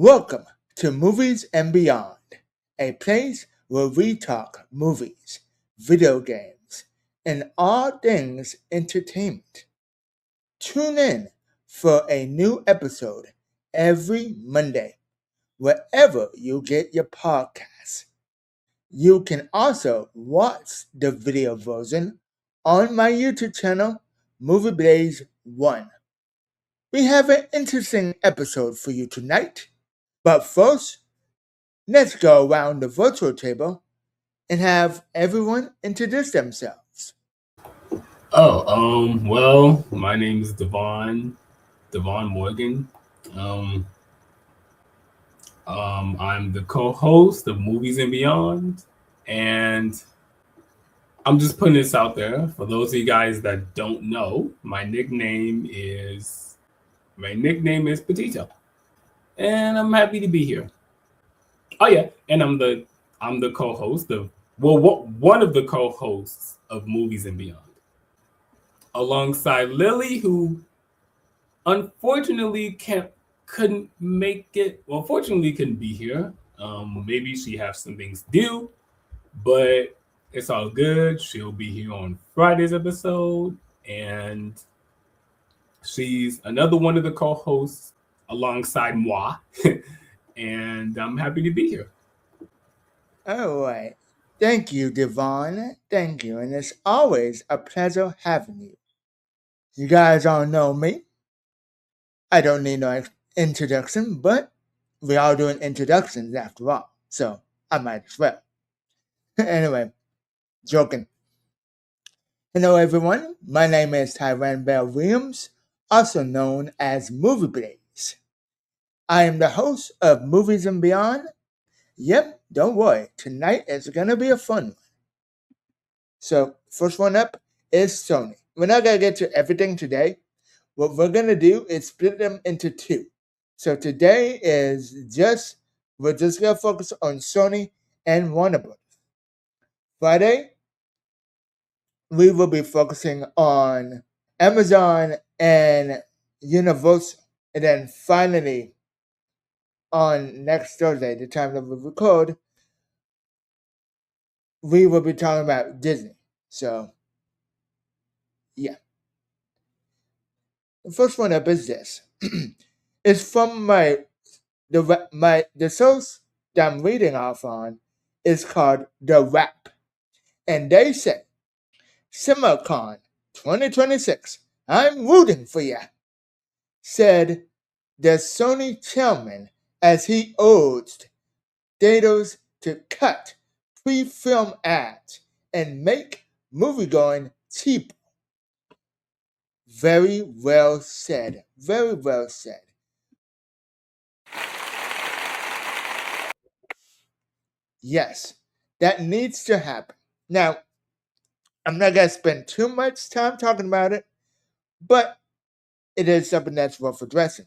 Welcome to Movies and Beyond, a place where we talk movies, video games, and all things entertainment. Tune in for a new episode every Monday, wherever you get your podcasts. You can also watch the video version on my YouTube channel, Movie Blaze 1. We have an interesting episode for you tonight, but first, let's go around the virtual table and have everyone introduce themselves. Well, my name is Devon Morgan. Um, I'm the co-host of Movies and Beyond, and I'm just putting this out there for those of you guys that don't know. My nickname is Petito, and I'm happy to be here. Oh yeah, and I'm the co-host of one of the co-hosts of Movies and Beyond, alongside Lily, who unfortunately couldn't make it. Well, fortunately couldn't be here. Maybe she has some things to do, but it's all good. She'll be here on Friday's episode, and she's another one of the co-hosts alongside moi, and I'm happy to be here. All right. Thank you, Devon. Thank you. And it's always a pleasure having you. You guys all know me. I don't need no introduction, but we are doing introductions after all. So I might as well. Anyway, joking. Hello, everyone. My name is Tyran Bell Williams, also known as Movie Blaze. I am the host of Movies and Beyond. Yep, don't worry. Tonight is going to be a fun one. So, first one up is Sony. We're not going to get to everything today. What we're going to do is split them into two. So, today we're just going to focus on Sony and Warner Brothers. Friday, we will be focusing on Amazon and Universal. And then finally, on next Thursday, the time that we record, we will be talking about Disney. So, yeah. The first one up is this. It's from the source that I'm reading off on is called The Wrap. And they say, SummerCon 2026, I'm rooting for ya, said the Sony chairman as he urged daters to cut pre-film ads and make moviegoing cheaper. Very well said. Very well said. Yes, that needs to happen. Now, I'm not going to spend too much time talking about it, but it is something that's worth addressing.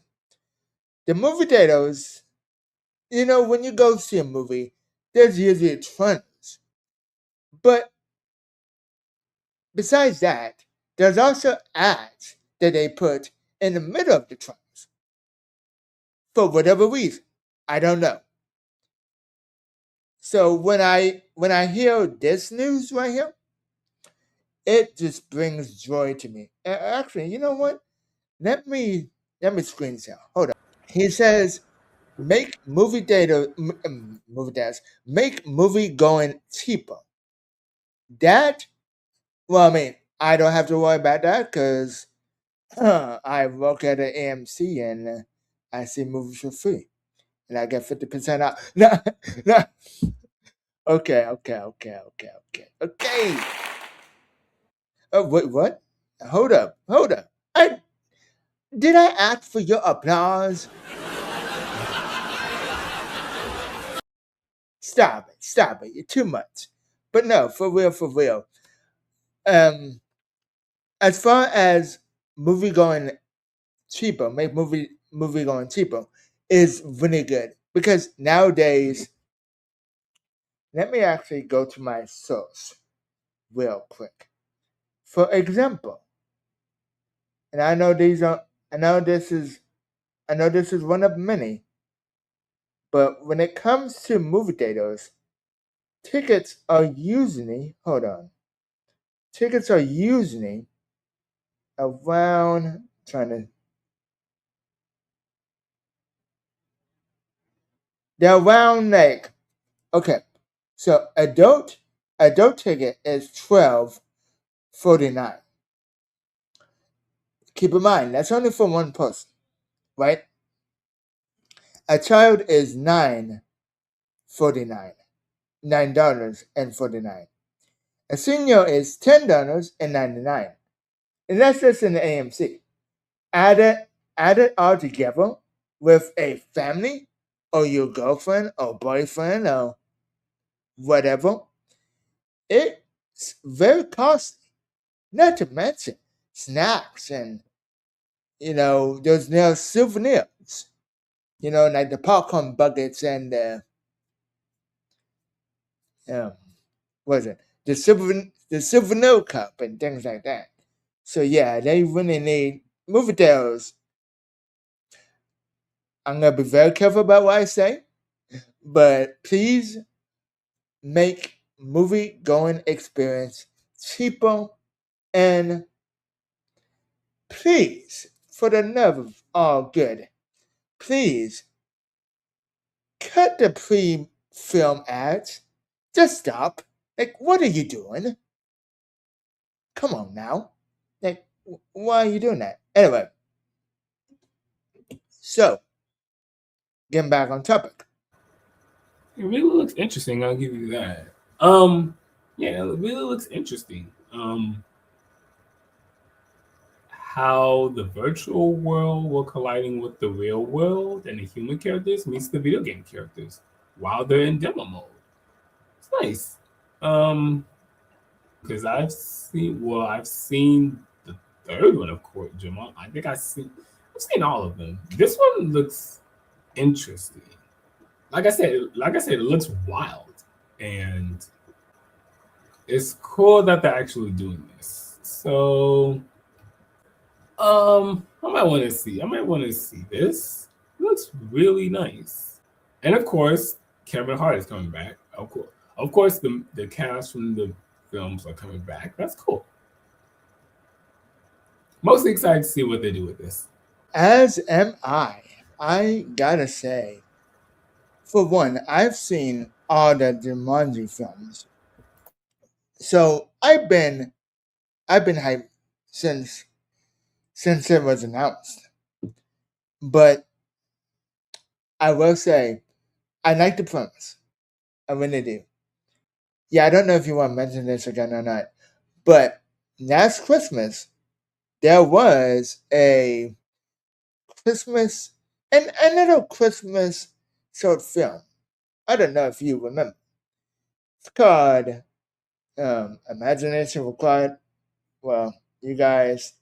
The movie theaters, when you go see a movie, there's usually trailers. But besides that, there's also ads that they put in the middle of the trailers. For whatever reason. I don't know. So when I hear this news right here, it just brings joy to me. Actually, you know what? Let me screen share. Hold on. He says, make make movie going cheaper. That, well, I mean, I don't have to worry about that because I work at an AMC and I see movies for free, and I get 50% off. No, no. Okay. Wait, what? Hold up. Did I ask for your applause? Stop it. You're too much. But no, for real. As far as movie going cheaper, make movie going cheaper is really good because nowadays. Let me actually go to my source real quick. For example, and I know this is one of many. But when it comes to movie theaters, tickets are usually tickets are usually around trying to they're around like okay. So adult ticket is $12.49. Keep in mind that's only for one person, right? A child is $9.49. $9.49. A senior is $10.99. And that's just in the AMC. Add it all together with a family or your girlfriend or boyfriend or whatever. It's very costly. Not to mention snacks and those little souvenirs. Like the popcorn buckets and um, what is it? The souvenir cup and things like that. So yeah, they really need movie theaters. I'm gonna be very careful about what I say, but please make movie going experience cheaper and please, for the love of all good, please cut the pre-film ads. Just stop. Like, what are you doing? Come on now. Like, why are you doing that? Anyway, so getting back on topic. It really looks interesting. I'll give you that. Yeah, it really looks interesting. How the virtual world will colliding with the real world and the human characters meets the video game characters while they're in demo mode. It's nice. Because I've seen the third one, of course, Jamal. I think I've seen all of them. This one looks interesting. Like I said, it looks wild, and it's cool that they're actually doing this. So, I might want to see. I might want to see this. It looks really nice, and of course, Kevin Hart is coming back. Of course, the cast from the films are coming back. That's cool. Mostly excited to see what they do with this. As am I. I gotta say, for one, I've seen all the Jumanji films, so I've been hyped since it was announced. But I will say, I like the premise. I really do. Yeah, I don't know if you want to mention this again or not, but last Christmas there was a Christmas and a little Christmas short film. I don't know if you remember. It's called Imagination Required. Well, you guys,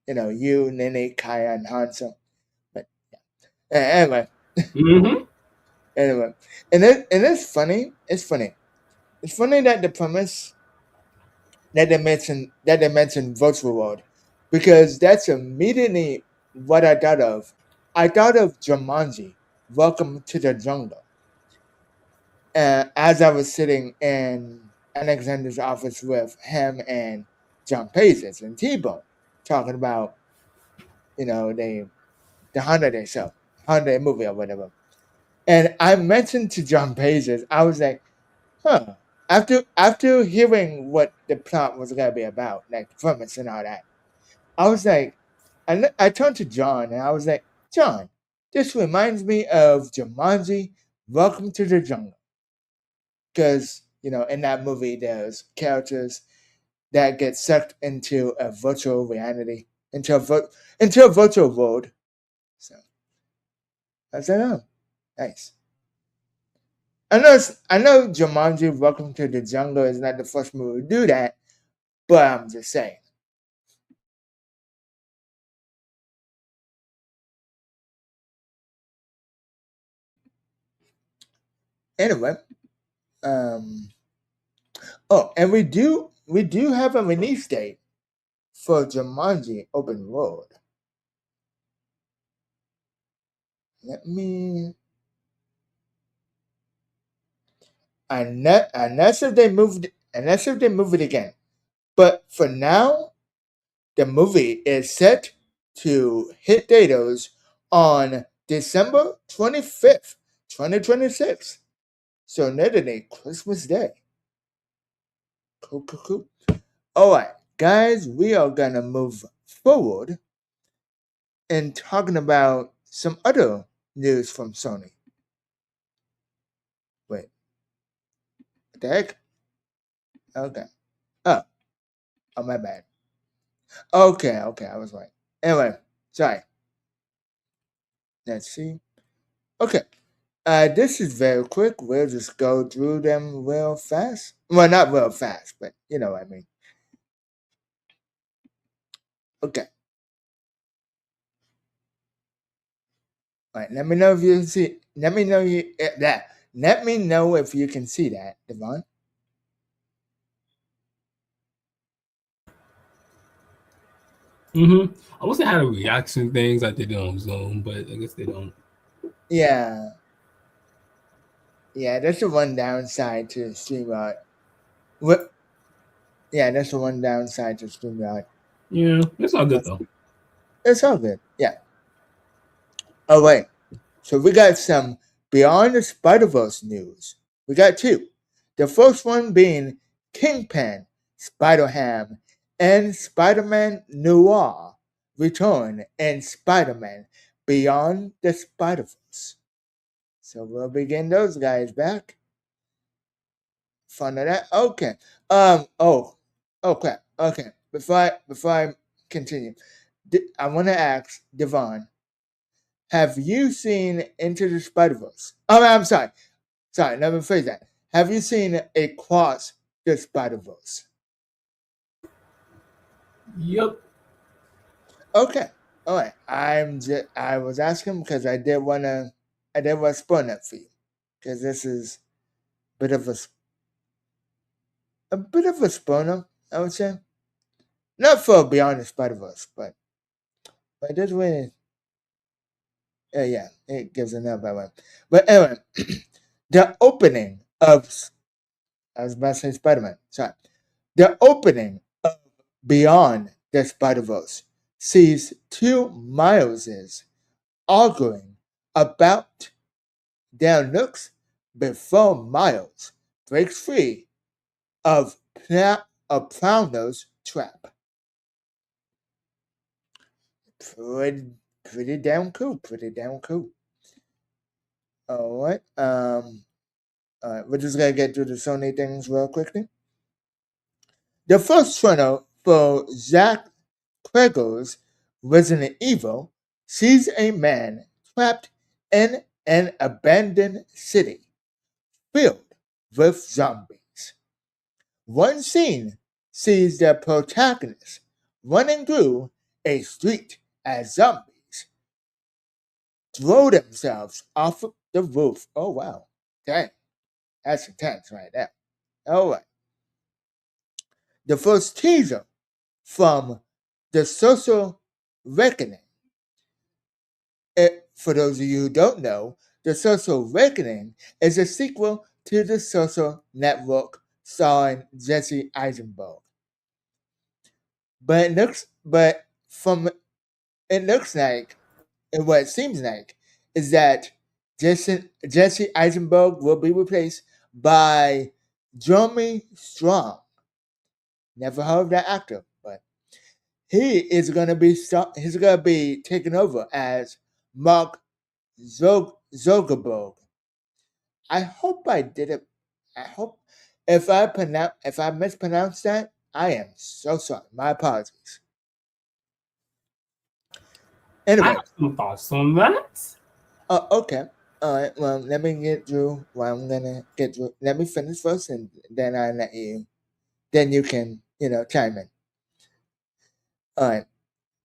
you, Nene, Kaya, and Hanso. But anyway, Mm-hmm. anyway, and it's funny. It's funny. It's funny that the premise that they mentioned virtual world, because that's immediately what I thought of. I thought of Jumanji, Welcome to the Jungle, as I was sitting in Alexander's office with him and John Pazes and T-Bone talking about the holiday show, holiday movie or whatever. And I mentioned to John Pazes, I was like, huh. After hearing what the plot was gonna be about, like the premise and all that, I was like, I turned to John and I was like, John, this reminds me of Jumanji, Welcome to the Jungle. Because, in that movie, there's characters that get sucked into a virtual reality, into a virtual world. So I said, oh, nice. I know Jumanji, Welcome to the Jungle is not the first movie to do that, but I'm just saying. Anyway, um, oh, and we do have a release date for Jumanji Open World. Let me unless if they move it again. But for now, the movie is set to hit theaters on December 25th, 2026. So literally Christmas Day. Cool, cool, cool. Alright, guys, we are gonna move forward and talking about some other news from Sony. Wait, what the heck? Okay. Oh, oh my bad. Okay, I was right. Anyway, sorry. Let's see. Okay. This is very quick. We'll just go through them real fast. Well, not real fast, but you know what I mean. Okay. All right. Let me know if you can see. Let me know you that. Let me know if you can see that, Devon. I wish they had a reaction things like they do on Zoom, but I guess they don't. Yeah. Yeah, that's the one downside to StreamYard. What? Yeah, that's the one downside to StreamYard. Yeah, it's all good though. It's all good. Yeah. Oh wait. So we got some Beyond the Spider-Verse news. We got two. The first one being Kingpin, Spider-Ham, and Spider-Man Noir return in Spider-Man Beyond the Spider-Verse. So we'll begin those guys back. Fun of that. Okay. Oh. Oh crap. Okay. Before I continue, I want to ask Devon. Have you seen Into the Spider Verse? Oh, I'm sorry. Sorry, let me phrase that. Have you seen Across the Spider Verse? Yep. Okay. All right. I was asking because I did want to spoil that for you because this is a bit of a spoiler, I would say. Not for Beyond the Spider Verse, but this way, yeah, it gives another one. But anyway, the opening of I was about to say Spider Man. Sorry. The opening of Beyond the Spider Verse sees two Mileses arguing about their looks before Miles breaks free of Prowler's trap. Pretty, pretty damn cool. Pretty damn cool. All right. All right. We're just gonna get through the Sony things real quickly. The first trailer for Zack Cregger's Resident Evil sees a man trapped in an abandoned city filled with zombies. One scene sees the protagonist running through a street as zombies throw themselves off the roof. Oh wow. Dang, that's intense right there. Alright. The first teaser from the social reckoning. For those of you who don't know, The Social Reckoning is a sequel to The Social Network starring Jesse Eisenberg. It looks like, and what it seems like, is that Jesse Eisenberg will be replaced by Jeremy Strong. Never heard of that actor, but he's gonna be taking over as Mark Zuckerberg. I hope I did it. I hope if I mispronounced that, I am so sorry. My apologies. I Anyway, have some thoughts on that. okay. All right. Well, let me get through what I'm gonna get through. Let me finish first, and then I let you. Then you can, chime in. All right.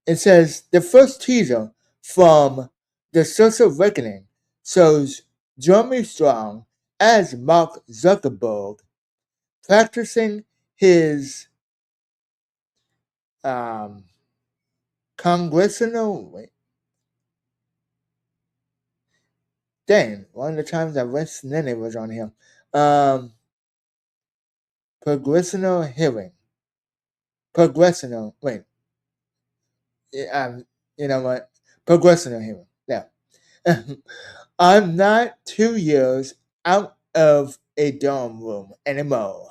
It says the first teaser from the Social Reckoning shows Jeremy Strong as Mark Zuckerberg practicing his um, congressional. Wait, dang! One of the times I wish Nene was on here. Um, progressional hearing. Progressional. Wait. Um, you know what? Progressional hearing. Yeah. I'm not 2 years out of a dorm room anymore.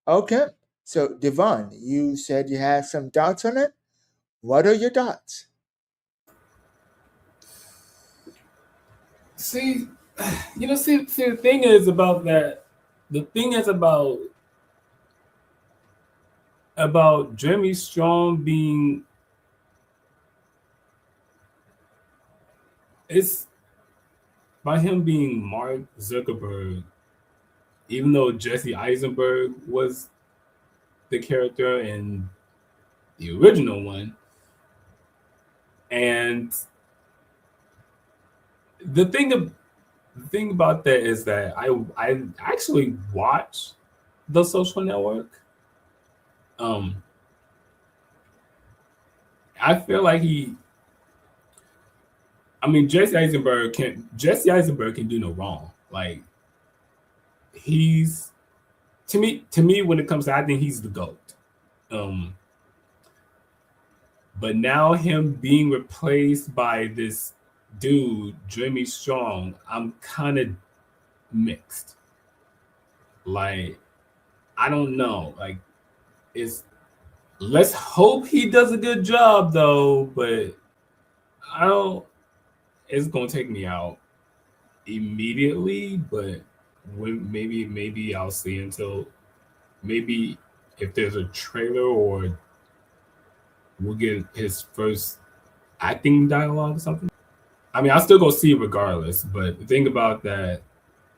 Okay. So, Devon, you said you had some thoughts on it. What are your thoughts? See, see, the thing is about that. The thing is about Jeremy Strong being it's by him being Mark Zuckerberg, even though Jesse Eisenberg was the character in the original one, and the thing of the thing about that is that I actually watched The Social Network. Um, I feel like Jesse Eisenberg can do no wrong. Like he's to me when it comes to, I think he's the GOAT. Um, but now him being replaced by this dude, Jimmy Strong, I'm kind of mixed. Like I don't know. Like it's let's hope he does a good job though, but I don't. It's gonna take me out immediately, but maybe I'll see until maybe if there's a trailer or we'll get his first acting dialogue or something. I mean, I'll still go see it regardless. But the thing about that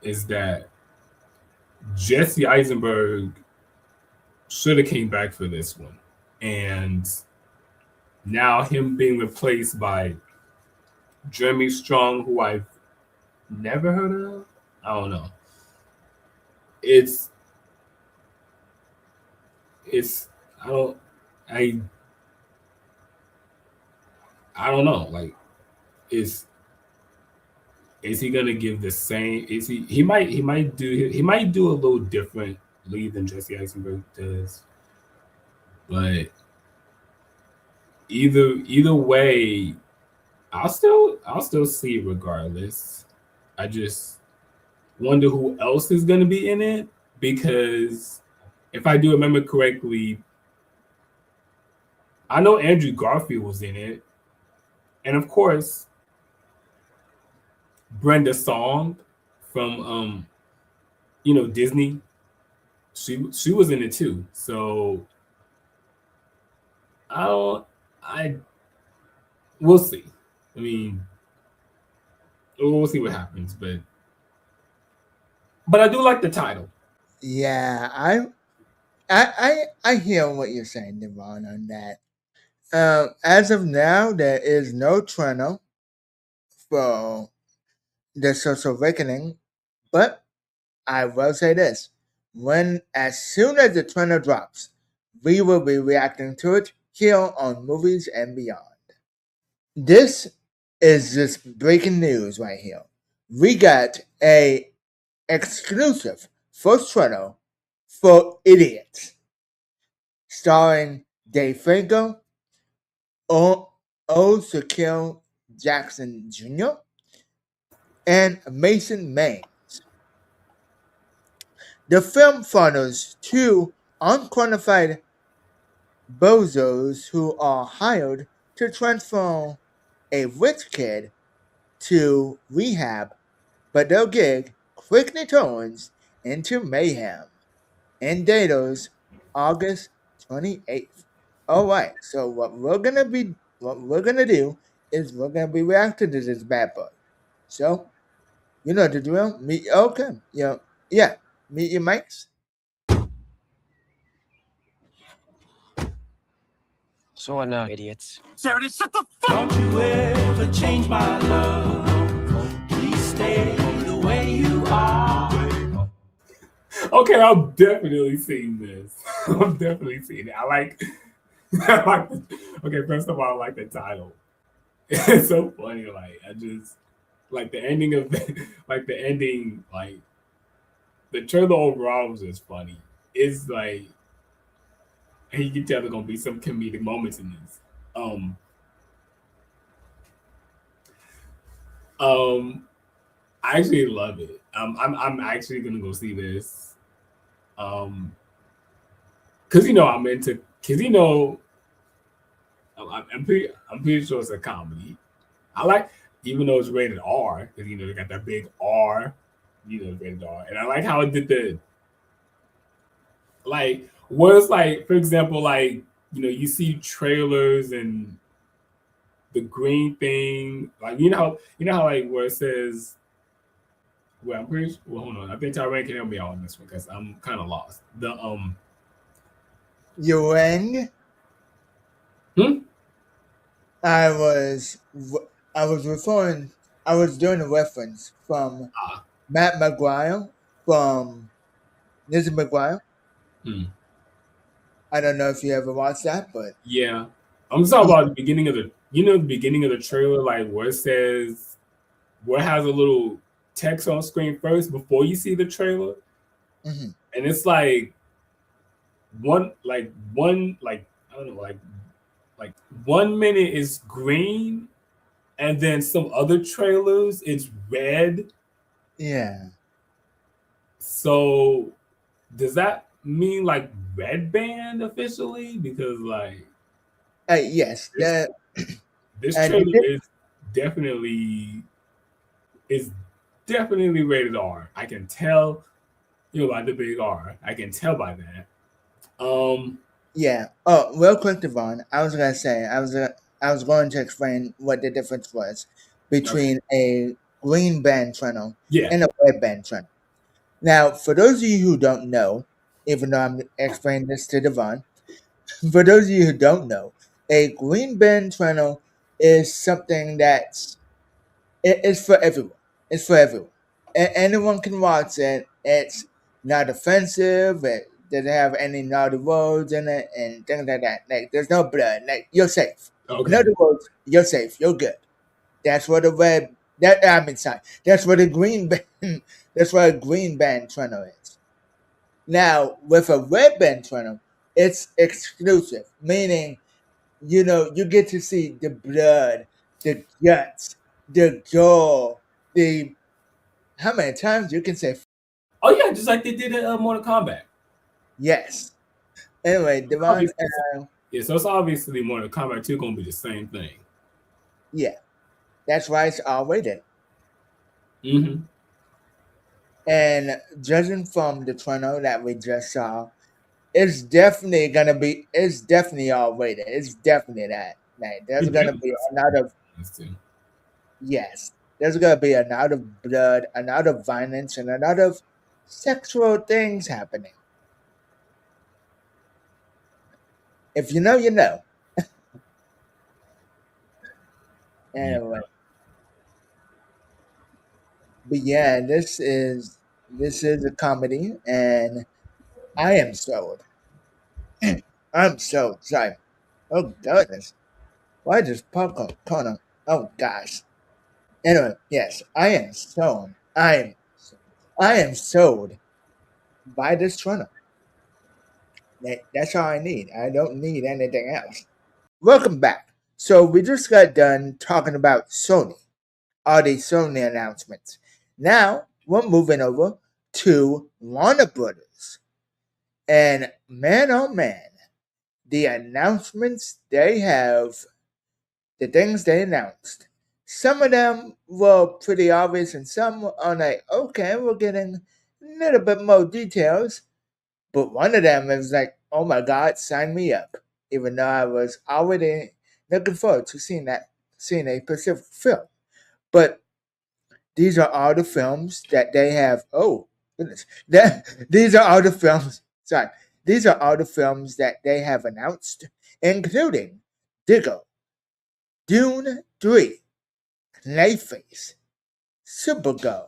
is that Jesse Eisenberg should have came back for this one, and now him being replaced by Jeremy Strong, who I've never heard of. I don't know. It's it's I don't I I don't know. Like is he gonna give the same? Is he might do a little differently than Jesse Eisenberg does, but either way, I'll still see it regardless. I just wonder who else is gonna be in it because if I do remember correctly, I know Andrew Garfield was in it, and of course Brenda Song from Disney. She was in it too. So I don't I we'll see. I mean, we'll see what happens, but I do like the title. Yeah, I hear what you're saying, Devon, on that. As of now, there is no trailer for the social reckoning, but I will say this: as soon as the trailer drops, we will be reacting to it here on Movies and Beyond. This is just breaking news right here. We got a exclusive first trailer for Idiots, starring Dave Franco, O. Shaquille Jackson Jr., and Mason Maines. The film follows two unqualified bozos who are hired to transform a rich kid to rehab, but their gig quickly turns into mayhem. And datos August 28th. Alright, so what we're gonna do is we're gonna be reacting to this bad boy. So, you know the drill. Yeah. Meet your mics. So what now, idiots? Sarah, shut the fuck! Don't you ever change my love. Please stay the way you are. Okay, I'm definitely seeing this. I'm definitely seeing it. I like okay, first of all, I like the title. It's so funny. Like I just like the ending of like the ending, like the trailer overall was just funny. It's like, and you can tell there's gonna be some comedic moments in this. Um, I actually love it. I'm actually gonna go see this. Cause I'm into, cause I'm pretty sure it's a comedy. I like, even though it's rated R, because they got that big R, rated R, and I like how it did the like where it's like, for example, like you see trailers and the green thing, like how like where it says, well, I'm pretty sure, well, hold on, I think Tyrone can help me out on this one because I'm kind of lost. The Yang. Hmm? I was referring. I was doing a reference from Ah. Matt McGuire from Lizzie McGuire. Hmm. I don't know if you ever watched that, but Yeah, I'm talking about the beginning of the beginning of the trailer, like where it says, where it has a little text on screen first before you see the trailer, mhm. and it's like one like I don't know, like 1 minute is green, and then some other trailers it's red. Yeah. So does that mean like red band officially? Because like Yes. this The this the trailer diff- definitely is definitely rated R. I can tell, by the big R. I can tell by that. yeah. Oh, real quick, Devon. I was gonna say I was going to explain what the difference was Okay. between a green band channel Yeah. and a red band channel. Now, for those of you who don't know, even though I'm explaining this to Devon, for those of you who don't know, a green band channel is something it's for everyone. It's for everyone. Anyone can watch it. It's not offensive. It doesn't have any naughty words in it and things like that. Like there's no blood. Like you're safe. In Okay. other words, you're safe. You're good. That's what a red. That I mean, sorry. That's what a green band. That's what a green band channel is. Now, with a red band channel, it's exclusive, meaning you get to see the blood, the guts, the gore, the how many times you can say Oh yeah, just like they did at Mortal Kombat. yes. Anyway, Devon, Obviously, yeah, so it's obviously Mortal Kombat 2 gonna be the same thing. yeah, that's why it's R rated. Mm-hmm. And judging from the trailer that we just saw, it's definitely R rated. It's definitely that. Like, there's It gonna definitely be has a lot of this too. yes, there's gonna be a lot of blood, a lot of violence, and a lot of sexual things happening. If you know, you know. Yeah. Anyway, but yeah, this is a comedy, and I am sold. I'm so sorry. Oh goodness, why does popcorn corner? Oh gosh. Anyway, yes, I am sold. I am sold by this trailer. That's all I need. I don't need anything else. Welcome back. So we just got done talking about Sony, all the Sony announcements. Now we're moving over to Warner Brothers. And man, oh man, the announcements they have, the things they announced. Some of them were pretty obvious, and some are like, okay, we're getting a little bit more details. But one of them is like, oh my God, sign me up. Even though I was already looking forward to seeing a Pacific film. But these are all the films that they have. Oh goodness, these are all the films. Sorry, these are all the films that they have announced, including Diggle, Dune 3, Clayface, Supergirl,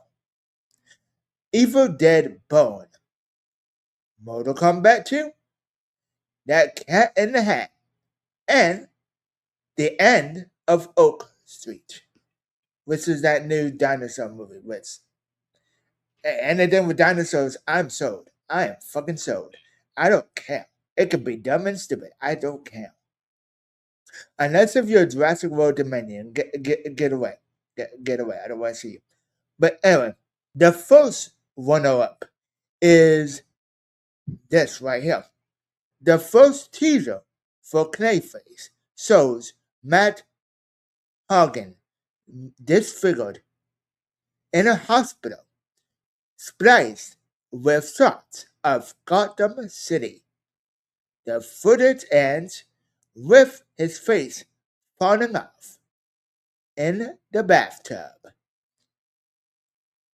Evil Dead Bone, Mortal Kombat 2, That Cat in the Hat, and The End of Oak Street, which is that new dinosaur movie. Anything with dinosaurs, I'm sold. I am fucking sold. I don't care. It could be dumb and stupid. I don't care. Unless if you're Jurassic World Dominion, get away. Get away. I don't want to see you. But anyway, the first runner-up is this right here. The first teaser for Clayface shows Matt Hagen disfigured in a hospital, spliced with shots of Gotham City. The footage ends with his face falling off in the bathtub.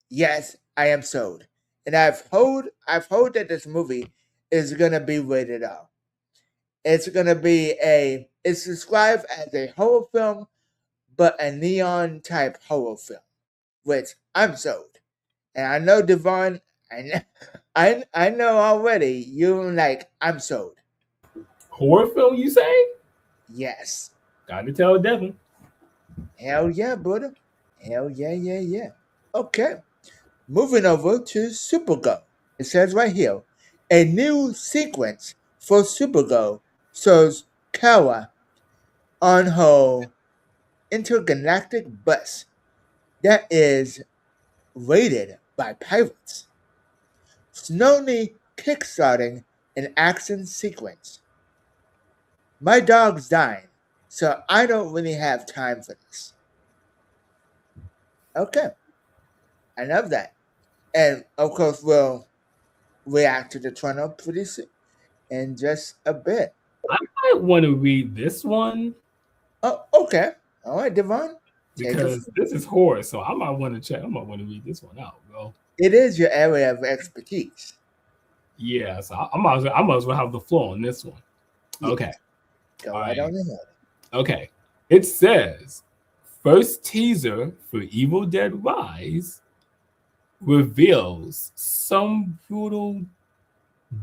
Yes, I am sold. And I've heard that this movie is gonna be rated R. It's described as a horror film, but a neon type horror film, which I'm sold. And I know Davaughn, I know already you're like, I'm sold. Horror film, you say? Yes. Gotta tell Devin. Hell yeah, brother. Hell yeah. Okay. Moving over to Supergirl. It says right here, a new sequence for Supergirl shows Kara on her intergalactic bus that is raided by pirates, slowly kickstarting an action sequence. My dog's dying, so I don't really have time for this. Okay, I love that. And of course, we'll react to the trailer pretty soon in just a bit. I might want to read this one Oh, okay. All right, Devon. because this is horror, so I might want to check. I might want to read this one out, bro. It is your area of expertise. Yeah, so I might as well have the floor on this one. Okay. Go right on ahead. Okay. It says first teaser for Evil Dead Rise reveals some brutal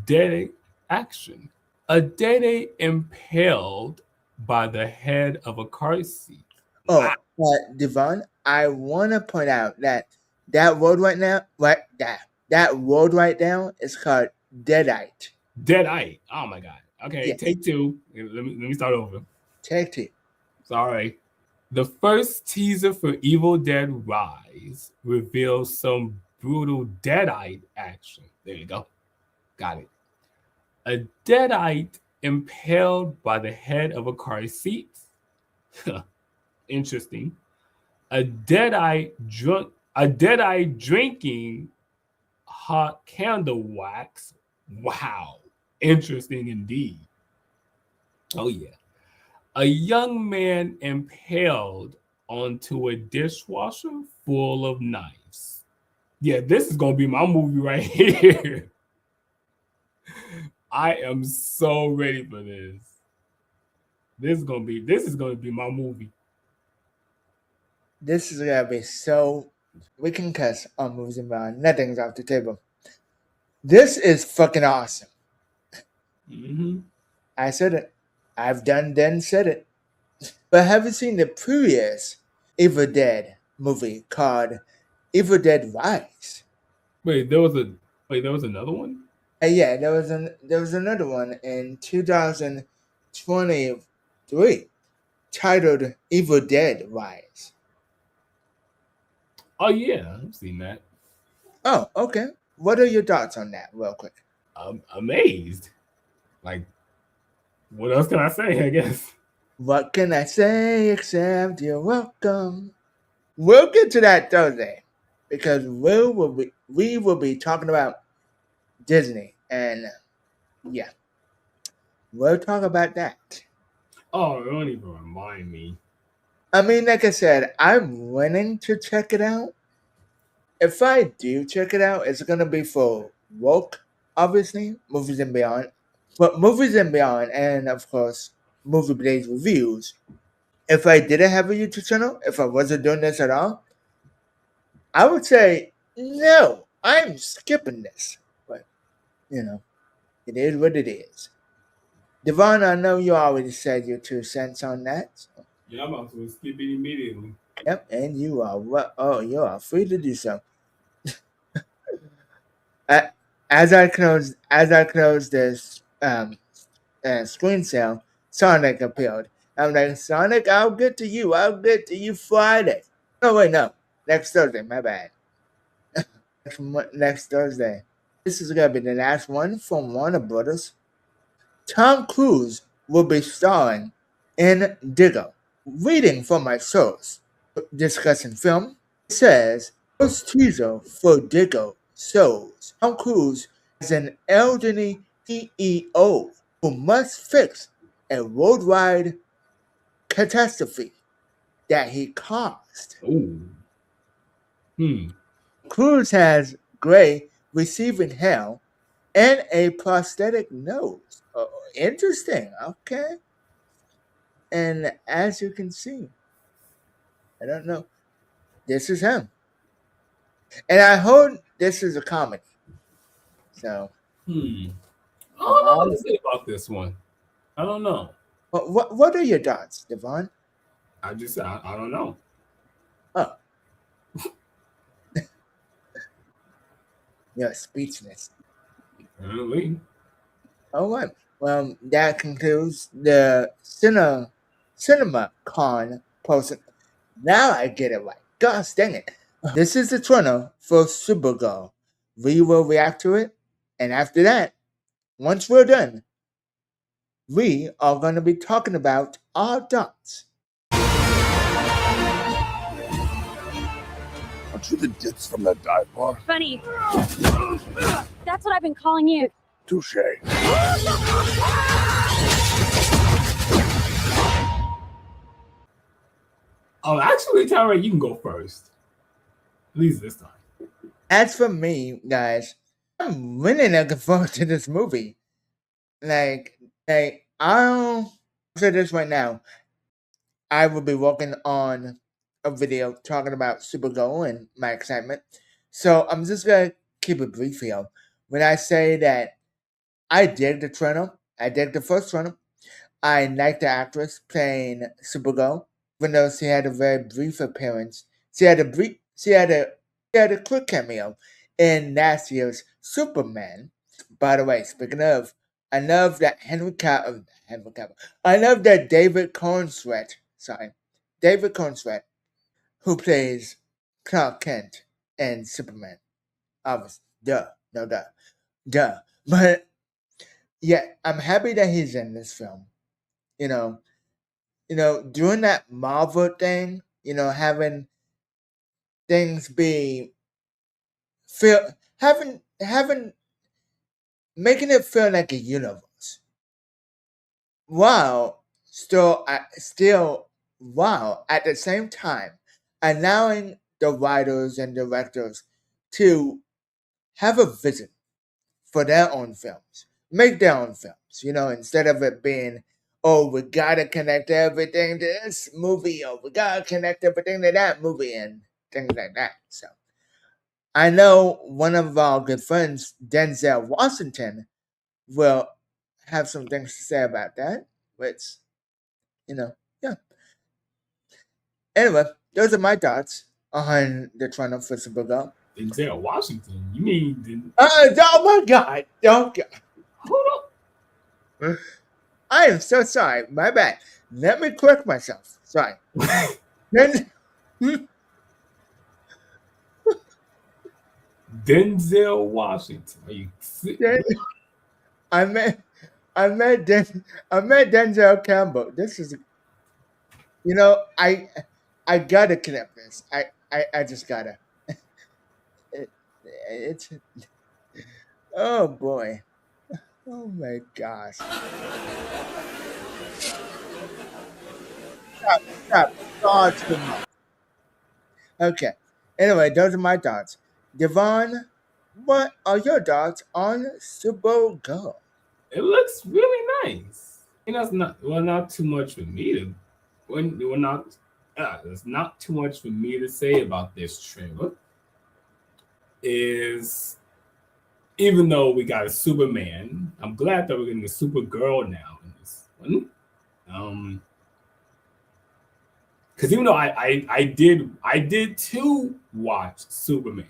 dead action. A dead impaled by the head of a car seat. Oh, Devon, I want to point out that word right now, that word right now is called deadite. Deadite. Oh my god. Okay, Yeah. take two. Let me start over. Take two. Sorry. The first teaser for Evil Dead Rise reveals some brutal deadite action. There you go. Got it. A deadite impaled by the head of a car seat. Interesting. A deadite drinking hot candle wax. Wow. Interesting indeed. Oh yeah. A young man impaled onto a dishwasher full of knives. Yeah, this is gonna be my movie right here. I am so ready for this. This is gonna be my movie. This is gonna be so. We can cuss on movies and beyond. Nothing's off the table. This is fucking awesome. Mm-hmm. I said it. I've done then said it. But have you seen the previous Evil Dead movie called Evil Dead Rise? Wait, there was another one? Yeah, there was another one in 2023 titled Evil Dead Rise. Oh yeah, I've seen that. Oh, okay. What are your thoughts on that, real quick? I'm amazed. Like, what else can I say, I guess? What can I say except you're welcome? We'll get to that Thursday because we will be talking about Disney, and yeah, we'll talk about that. Oh, don't even remind me. I mean, like I said, I'm willing to check it out. If I do check it out, it's gonna be for woke, obviously, movies and beyond. But movies and beyond, and of course, Movie Blaze reviews. If I didn't have a YouTube channel, if I wasn't doing this at all, I would say no. I'm skipping this, but you know, it is what it is. Devon, I know you already said your 2 cents on that. So. Yeah, I'm about to skip it immediately. Yep, and you are you are free to do so. A- as I close this screen sale, Sonic appeared. I'm like, Sonic, I'll get to you. I'll get to you Friday. Oh wait, no, next Thursday. My bad. Next Thursday. This is gonna be the last one from Warner Brothers. Tom Cruise will be starring in Digger. Reading from my source, discussing film, it says first teaser for Digger shows Tom Cruise as an elderly CEO who must fix a worldwide catastrophe that he caused. Oh. Cruise has gray receiving hair and a prosthetic nose. Oh, interesting. Okay. And as you can see, I don't know. This is him. And I heard this is a comedy. So, I don't know what to say about this one. I don't know. what are your thoughts, Davaughn? I don't know. Oh. You're speechless. Apparently. All right. Well, that concludes the Cinema Con person. Now I get it right. Gosh dang it. This is the trailer for Supergirl. We will react to it. And after that, once we're done, we are going to be talking about our thoughts. Aren't you the ditz from that dive bar? Funny. That's what I've been calling you. Touche. Oh, actually, Tyra, you can go first. At least this time. As for me, guys, I'm really looking forward to this movie. Like I'll say this right now. I will be working on a video talking about Supergirl and my excitement. So I'm just gonna keep it brief here. When I say that I dig the trailer, I dig the first trailer. I like the actress playing Supergirl, even though she had a very brief appearance. She had a quick cameo in last year's Superman. By the way, speaking of, I love that I love that David Cornsweet, who plays Clark Kent and Superman. Obviously, duh. But yeah, I'm happy that he's in this film. You know, doing that Marvel thing, having things be having making it feel like a universe. While while at the same time allowing the writers and directors to have a vision for their own films, make their own films, instead of it being, oh, we gotta connect everything to this movie, or we gotta connect everything to that movie, and things like that. So I know one of our good friends, Denzel Washington, will have some things to say about that, which, yeah. Anyway, those are my thoughts on the trailer for Supergirl. Denzel Washington? You mean? Oh my God! Don't go. Hold up. I am so sorry. My bad. Let me correct myself. Sorry. Denzel Washington. Are you? I met Denzel Campbell. This is, I gotta connect this. I just gotta. It's oh boy. Oh my gosh. Stop. God, too much. Okay. Anyway, those are my thoughts. Davaughn, what are your thoughts on Supergirl? It looks really nice. That's not too much for me to. There's not too much for me to say about this trailer. Even though we got a Superman, I'm glad that we're getting a Supergirl now in this one. Because even though I did too watch Superman,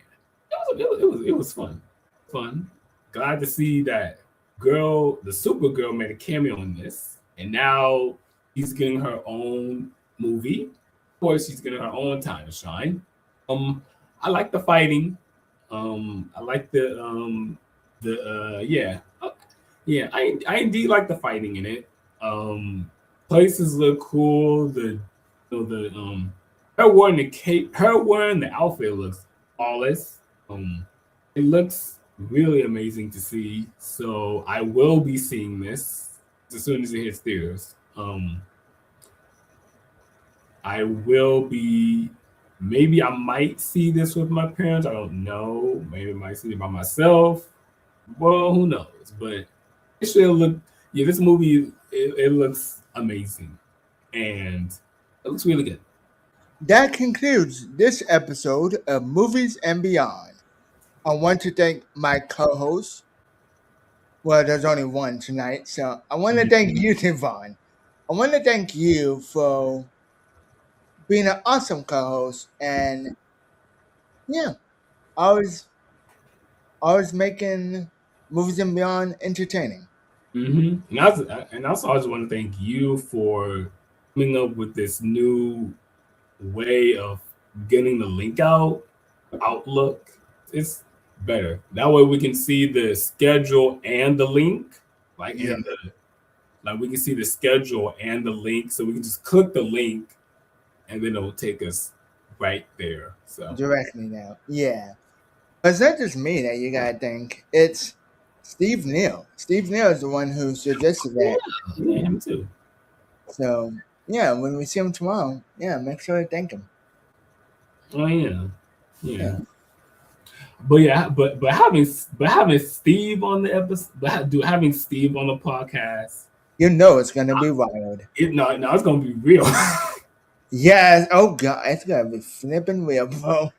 it was fun. fun. Glad to see that the Supergirl, made a cameo in this, and now she's getting her own movie. Of course, she's getting her own time to shine. I like the fighting. I like yeah, yeah. I indeed like the fighting in it. Places look cool. Her wearing the cape, her wearing the outfit looks flawless. It looks really amazing to see. So I will be seeing this as soon as it hits theaters. I will be. Maybe I might see this with my parents. I don't know. Maybe I might see it by myself. Well, who knows? But it should look. Yeah, this movie it looks amazing, and it looks really good. That concludes this episode of Movies and Beyond. I want to thank my co-host. Well, there's only one tonight, so I want to thank you, Devon. I want to thank you for being an awesome co-host, and yeah, always making Movies and Beyond entertaining. And also, I just want to thank you for coming up with this new way of getting the link out. Outlook, it's better. That way, we can see the schedule and the link, Yeah. like we can see the schedule and the link, so we can just click the link, and then it'll take us right there. So Directly now. Yeah. But it's not just me that you gotta thank. It's Steve Neal. Steve Neal is the one who suggested that. yeah, him too. So yeah, when we see him tomorrow, yeah, make sure to thank him. Oh yeah. Yeah. But having Steve on the episode, having Steve on the podcast, You know it's gonna be wild. no, it's gonna be real. Yes. Oh god, it's gonna be flipping real, bro.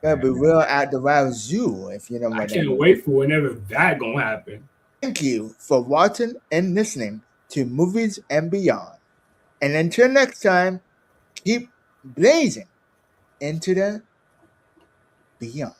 Gonna be real at the wild zoo, if you know what I I can't mean. wait for whenever that gonna happen. Thank you for watching and listening to Movies and Beyond. And until next time, keep blazing into the beyond.